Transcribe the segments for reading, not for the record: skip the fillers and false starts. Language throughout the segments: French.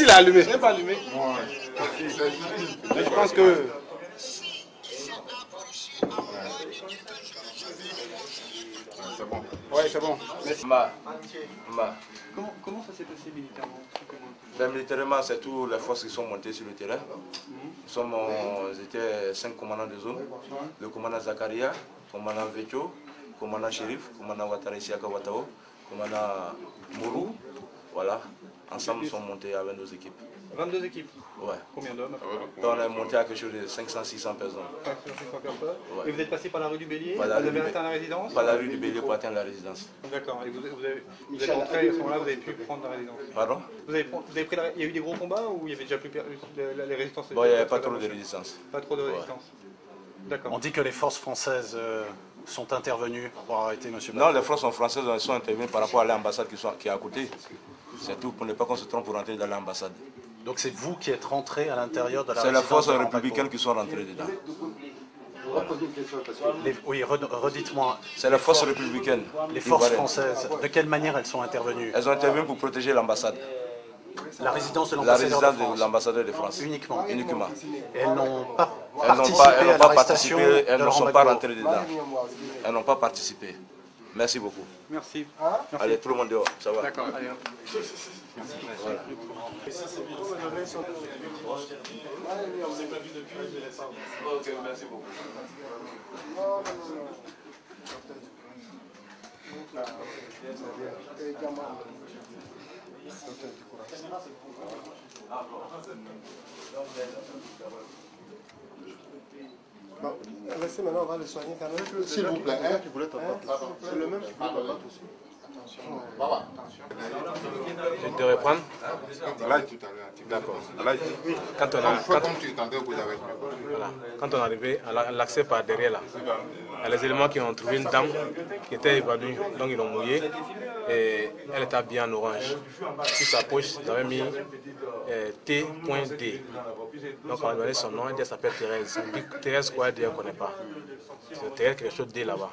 s'il a allumé. C'est pas allumé. Je pense que... C'est bon. Ouais, c'est bon. Merci. Comment ça s'est passé militairement? Militairement, c'est toutes les forces qui sont montées sur le terrain. Ils étaient 5 commandants de zone. Le commandant Zakaria, le commandant Vecho, le commandant Shérif, le commandant Ouattara Isiaka Ouattao, le commandant Mourou. Voilà, ensemble, ils sont montés avec nos équipes. 22 équipes? Ouais. Combien d'hommes? On est monté à quelque chose de 500-600 personnes. 500 personnes. Ouais. Et vous êtes passé par la rue du Bélier? Vous avez atteint la résidence? Par la rue du Bélier pour atteindre la résidence. D'accord. Et vous êtes entré à ce moment-là, vous avez pu prendre la résidence? Pardon? Vous avez pris la... Il y a eu des gros combats ou il y avait déjà plus les résistances? Bon, il n'y avait pas trop de résistance. Pas trop de résistance. D'accord. On dit que les forces françaises sont intervenues pour arrêter M. Non, les forces françaises sont intervenues par rapport à l'ambassade qui est à côté. C'est tout, pour ne pas qu'on se trompe pour rentrer dans l'ambassade. Donc c'est vous qui êtes rentré à l'intérieur de la résidence? C'est les forces républicaines qui sont rentrées dedans. Oui, redites-moi. C'est les forces républicaines. Les forces françaises, de quelle manière elles sont intervenues? Elles ont intervenu pour protéger l'ambassade. La résidence de l'ambassadeur de France. Uniquement. Uniquement. Et elles n'ont pas participé, elles ne sont pas rentrées dedans. Elles n'ont pas participé. Merci beaucoup. Merci. Allez, tout le monde dehors, ça va. D'accord, allez. Voilà. Ok, merci beaucoup. Bon, laissez maintenant, on va le soigner quand même. S'il vous plaît, hein? C'est le même qui voulait pas aussi. Je te reprends. D'accord. Quand on est arrivé à l'accès par derrière là, il y a les éléments qui ont trouvé une dame qui était évanouie, donc ils l'ont mouillée et elle était habillée en orange. Sur sa poche, ils avaient mis T.D. Donc on a donné son nom, elle s'appelle Thérèse. On dit Thérèse quoi, elle dit on ne connaît pas. C'est Thérèse quelque chose D là-bas.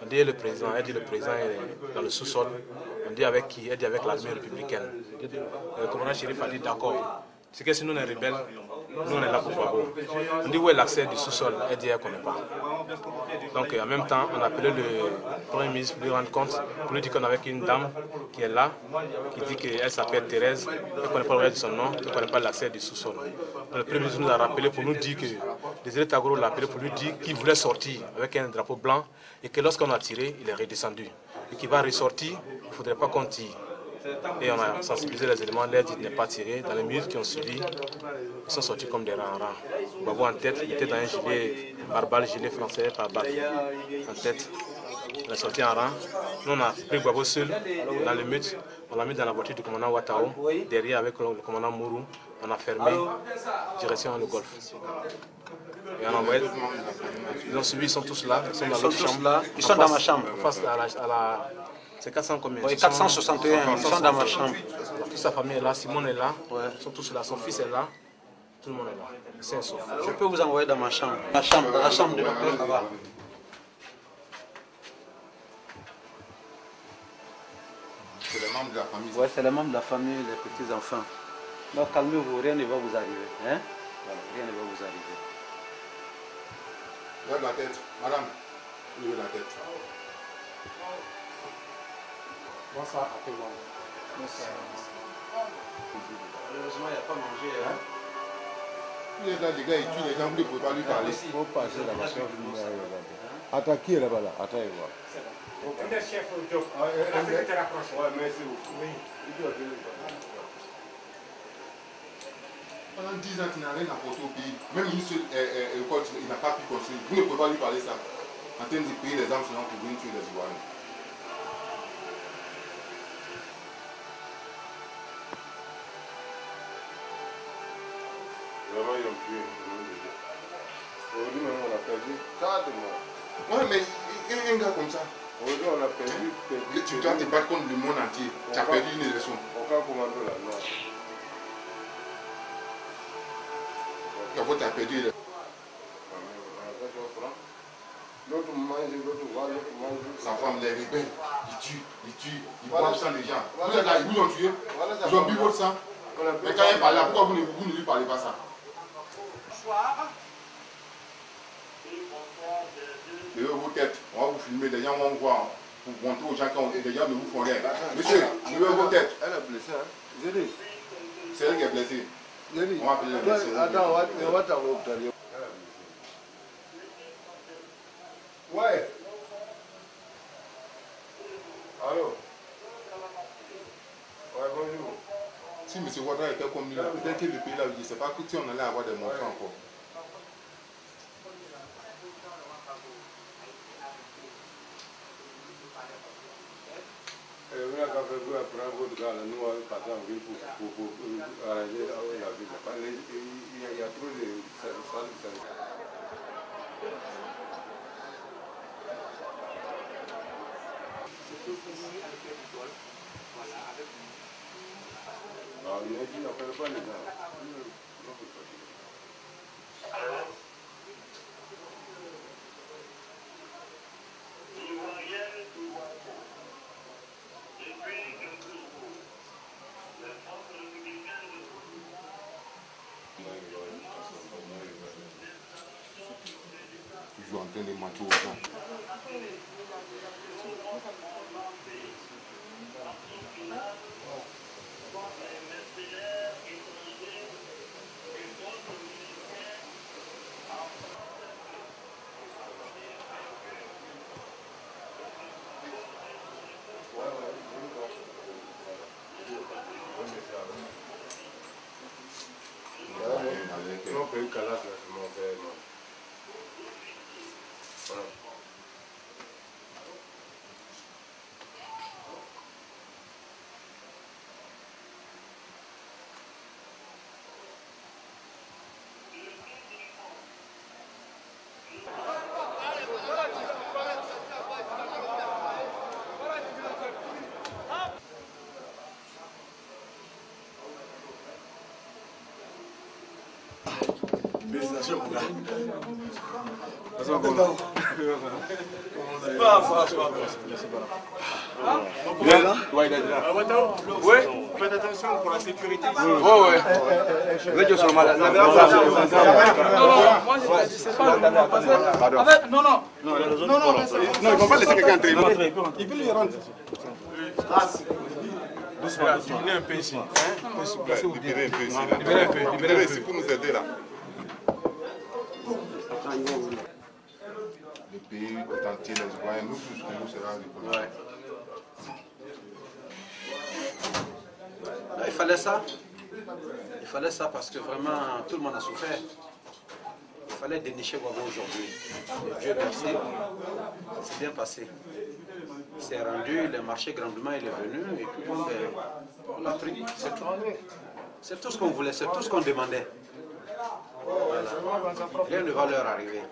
On dit le président, elle dit le président est dans le sous-sol. On dit avec qui? Elle dit avec l'armée républicaine. Le commandant Chérif a dit d'accord. C'est que si nous on est rebelles, nous on est là pour Babo. On dit où est l'accès du sous-sol? Elle dit elle ne connaît pas. Donc en même temps, on a appelé le Premier ministre pour lui rendre compte, pour lui dire qu'on est avec une dame qui est là, qui dit qu'elle s'appelle Thérèse, elle ne connaît pas le reste de son nom, elle ne connaît pas l'accès du sous-sol. Le Premier ministre nous a rappelé pour nous dire que, Désiré Tagoro l'a appelé pour lui dire qu'il voulait sortir avec un drapeau blanc et que lorsqu'on a tiré, il est redescendu. Et qu'il va ressortir, il ne faudrait pas qu'on tire. Et on a sensibilisé les éléments, l'air dit de ne pas tirer. Dans les minutes qui ont suivi, ils sont sortis comme des rangs en rang. Babo en tête, il était dans un gilet par balle, gilet français par balle. En tête, on est sorti en rang. Nous on a pris Babo seul dans le mute, on l'a mis dans la voiture du commandant Ouattao, derrière avec le commandant Mourou, on a fermé, direction le golfe. Et on a envoyé, ils ont suivi, ils sont tous là, ils sont dans l'autre chambre. Ils sont dans ma chambre. Face à la c'est 400 combien? Oui, 461, ils sont dans ma chambre. Toute sa famille est là, Simone est là, ils sont tous là, son fils est là, tout le monde est là. C'est un sauf. Je peux vous envoyer dans ma chambre. Dans la chambre de ma mère, ça va. C'est les membres de la famille. Oui, c'est les membres de la famille, les petits-enfants. Donc calmez-vous, rien ne va vous arriver. Hein? Voilà, rien ne va vous arriver. Lève la tête, madame. Levez la tête. Bonsoir à tout le monde. Heureusement, il n'y a pas mangé. Hein? Il est là, les gars, il tue les gens, vous ne pouvez pas lui parler. Il faut passer là-bas. Attends, qui est là-bas là? Attends, il voit. Le chef au job. La secrétaire approche. Ouais, merci beaucoup. Oui. Pendant 10 ans, tu n'as rien apporté au pays. Même une seule école, il n'a pas pu construire. Vous ne pouvez pas lui parler ça. En train de payer les armes seulement pour venir tuer les Ivoiriens. Vraiment, ils ont tué. Aujourd'hui, même, on a perdu 4 mois. Ouais, mais un gars comme ça. Aujourd'hui, on a perdu. Tu dois te battre contre le monde entier. Tu as perdu une élection. Aucun commando là, non. D'abord, tu as perdu l'élection. L'autre mange, l'autre voit, l'autre mange. Sa femme, les rebelles, ils tuent, ils boivent sang les gens. Vous êtes là, ils vous ont tué. Ils ont bu votre sang. Mais quand il parle là, pourquoi vous ne lui parlez pas ça? Levez vos têtes, on va vous filmer, les gens vont voir. Pour montrer aux gens que les gens ne vous font rien. Monsieur, levez vos têtes. Elle est blessée, hein? C'est elle qui est blessée. On va appeler les blessés. Attends, on va t'envoyer. Ouais. Allô? Ouais, bonjour. Si M. Ouattara était comme lui, peut-être que le pays là, je ne sais pas si on allait avoir des morts encore. Vous n'avez pas fait prendre votre gars, nous on va partir en ville pour arranger la ville. Il y a trop de salles. Ah, il a dit, n'appelle pas les gens. Toujours en train de mentir aux gens. Non, pas eu Calas, là, c'est mon père. Voilà. Félicitations, mon gars. Faites attention pour la sécurité. Ouais. Non, Non, ils vont pas laisser quelqu'un entrer. il peut lui rentrer. Il est un peu ici. Libérez un peu ici. Libérez ici pour nous aider là. Le pays tout entier, les citoyens, nous tous, que nous serons récollés. Il fallait ça parce que vraiment tout le monde a souffert. Il fallait dénicher Gbagbo aujourd'hui. Dieu merci, c'est bien passé. Il s'est rendu, il a marché grandement, il est venu et puis bon, on l'a pris, c'est tout. C'est tout ce qu'on voulait, c'est tout ce qu'on demandait. Voilà. Rien ne va leur arriver.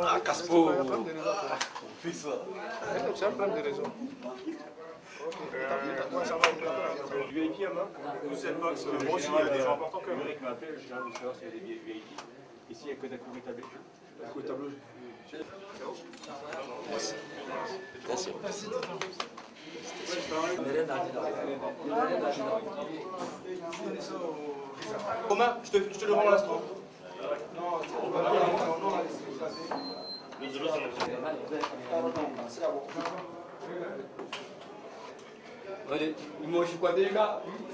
Ah, Caspo. C'est un problème de réseau. Du VIP, nous c'est Max. Moi aussi, il y a des gens importants quand même. Eric m'appelle, je viens de savoir s'il y a des VIP. Ici, il n'y a que des coups de tableau. Merci. Romain, je te le rends à l'instant.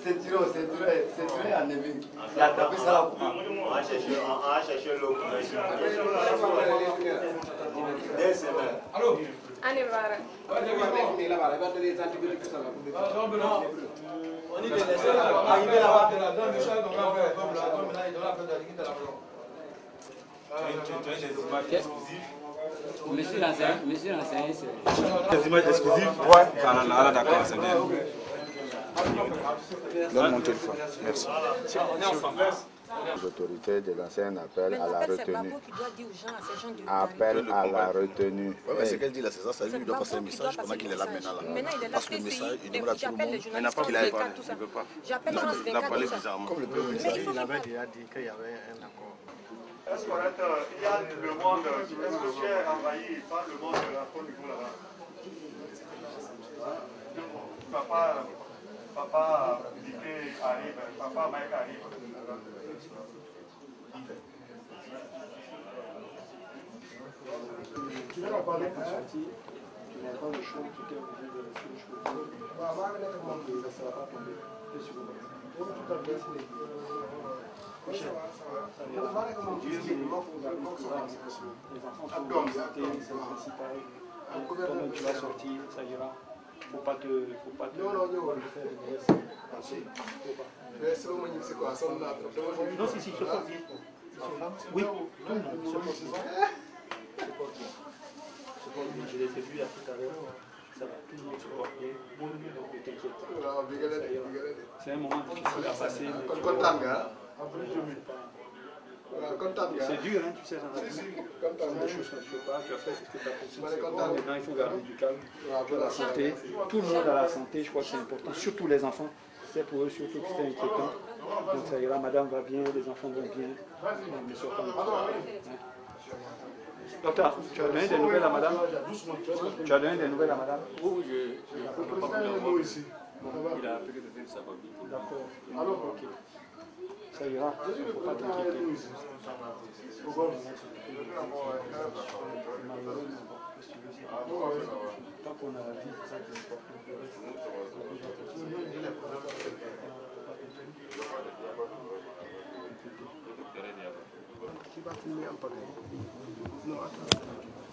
C'est tiré à Nevin. Il a tapé ça là. On a cherché l'eau. Allô? Allez, voilà. On dit de laisser arriver là-bas. Dans le chat, on va faire comme là. Comme là, il doit faire de la ligue de la maison. Monsieur l'enseignant, c'est... Des images exclusives? Ouais. D'accord, c'est bien. Donne mon téléphone. Merci. Les autorités de l'ancien appellent à la retenue. Appel à la retenue. Oui, mais ce qu'elle dit là, c'est ça. Ça lui doit passer un message pendant qu'il est là maintenant. Parce que le message, il demande à tout le monde. Il n'a pas qu'il aille parler. Il ne veut pas. Il a parlé bizarrement. Comme le premier message. Il avait déjà dit qu'il y avait un accord. Est-ce qu'on il y a le monde, est-ce que j'ai envahi par le monde à haut niveau là-bas? papa Diké arrive, papa Mike arrive. Tu n'as pas de sortir, tu n'as pas le choix, tu t'es obligé de laisser le choix. Ça ne sera pas tombé. Les enfants sont visiter, c'est le principal. Toi-même tu vas sortir, ça ira. Faut pas te faire de mauvaises pensées. Non, si, se porte bien. Oui, tout le monde se porte bien. Je les ai vus là tout à l'heure. Ça va, tout le monde se porte bien. Ne t'inquiète pas. C'est un moment difficile à passer. C'est dur, hein, tu sais, dans la vie. Des choses que tu ne fais pas, tu as fait ce que tu as possible. Maintenant, il faut garder du calme. Tu as la santé. Tout le monde a la santé, je crois que c'est important. Surtout les enfants. C'est pour eux surtout que c'est inquiétant. Donc ça ira, madame va bien, les enfants vont bien. Ne sois pas Docteur, tu as donné des nouvelles à madame? Tu as donné des nouvelles à madame? Oui, je ne peux pas vous ici. Il a appelé quelqu'un de sa famille. D'accord. Alors, ok. Ça ira, il ne faut pas t'inquiéter. Tant qu'on a la vie, c'est ça qui est important. Tu vas filmer un peu. Non, attends.